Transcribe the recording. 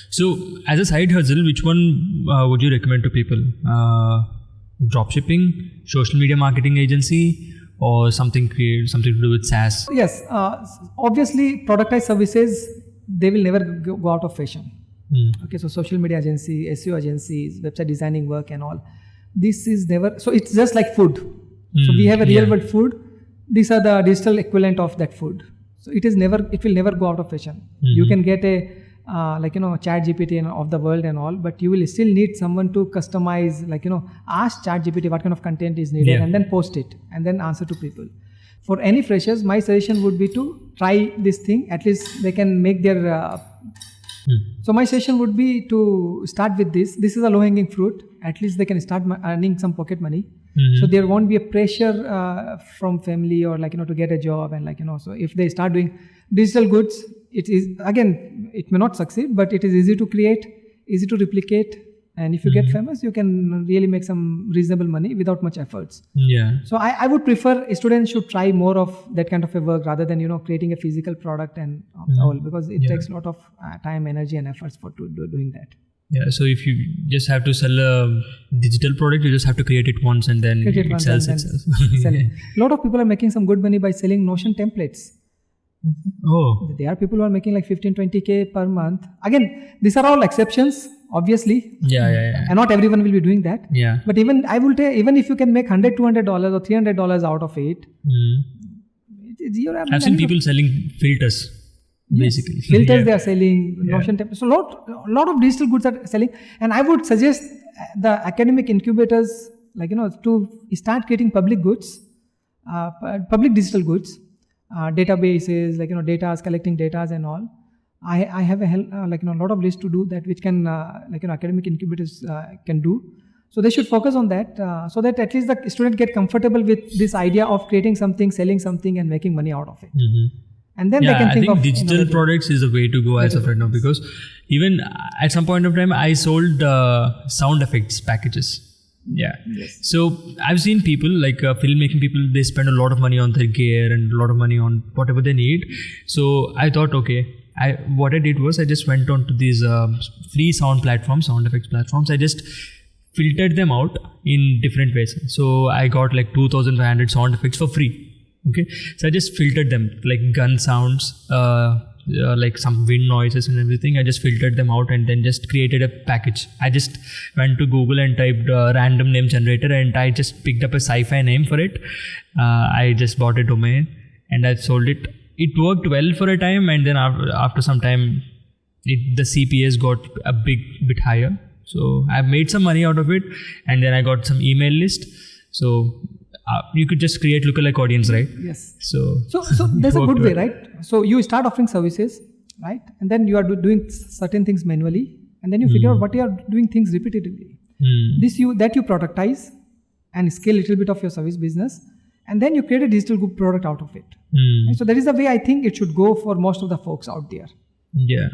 So as a side hustle, which one would you recommend to people? Dropshipping, social media marketing agency, or something to do with SaaS? Yes, obviously productized services, they will never go out of fashion. Okay, so social media agency, SEO agencies, website designing work and all. This is never, so it's just like food. So we have a real world food. These are the digital equivalent of that food. So it will never go out of fashion. You can get a Chat GPT of the world and all, but you will still need someone to customize, ask Chat GPT what kind of content is needed and then post it and then answer to people. For any freshers, my suggestion would be to try this thing. At least they can make their So my suggestion would be to start with this. This is a low-hanging fruit. At least they can start earning some pocket money. So there won't be a pressure from family or to get a job and So if they start doing digital goods, it is, again, it may not succeed, but it is easy to create, easy to replicate. And if you get famous, you can really make some reasonable money without much efforts. Yeah. So I would prefer students should try more of that kind of a work rather than creating a physical product and all, because it takes a lot of time, energy, and efforts for doing that. Yeah. So if you just have to sell a digital product, you just have to create it once and then it sells itself. A lot of people are making some good money by selling Notion templates. Oh. There are people who are making like 15-20K per month. Again, these are all exceptions, obviously. Yeah. And not everyone will be doing that. Yeah. But even if you can make $100, $200 or $300 out of it, I've seen people selling filters. Basically, filters they are selling, Notion templates. So a lot of digital goods are selling, and I would suggest the academic incubators, to start creating public goods, public digital goods, databases, data, collecting data and all. I have a lot of lists to do that, which can academic incubators can do. So they should focus on that, so that at least the student get comfortable with this idea of creating something, selling something, and making money out of it. And then they can think of digital products is the way to go as of right now, because even at some point of time I sold sound effects packages. Yeah. Yes. So I've seen people filmmaking people, they spend a lot of money on their gear and a lot of money on whatever they need. So I thought, what I did was I just went on to these free sound effects platforms. I just filtered them out in different ways. So I got 2,500 sound effects for free. Okay, so I just filtered them, like gun sounds, some wind noises and everything. I just filtered them out and then just created a package. I just went to Google and typed random name generator, and I just picked up a sci-fi name for it. I just bought a domain and I sold it. It worked well for a time, and then after some time, the CPAs got a bit higher. So I made some money out of it, and then I got some email list. So you could just create lookalike audience, right? Yes. So there's a good way, right? So you start offering services, right? And then you are doing certain things manually, and then you figure out what you are doing things repetitively. That you productize and scale a little bit of your service business, and then you create a digital good product out of it. And so that is the way I think it should go for most of the folks out there. Yeah.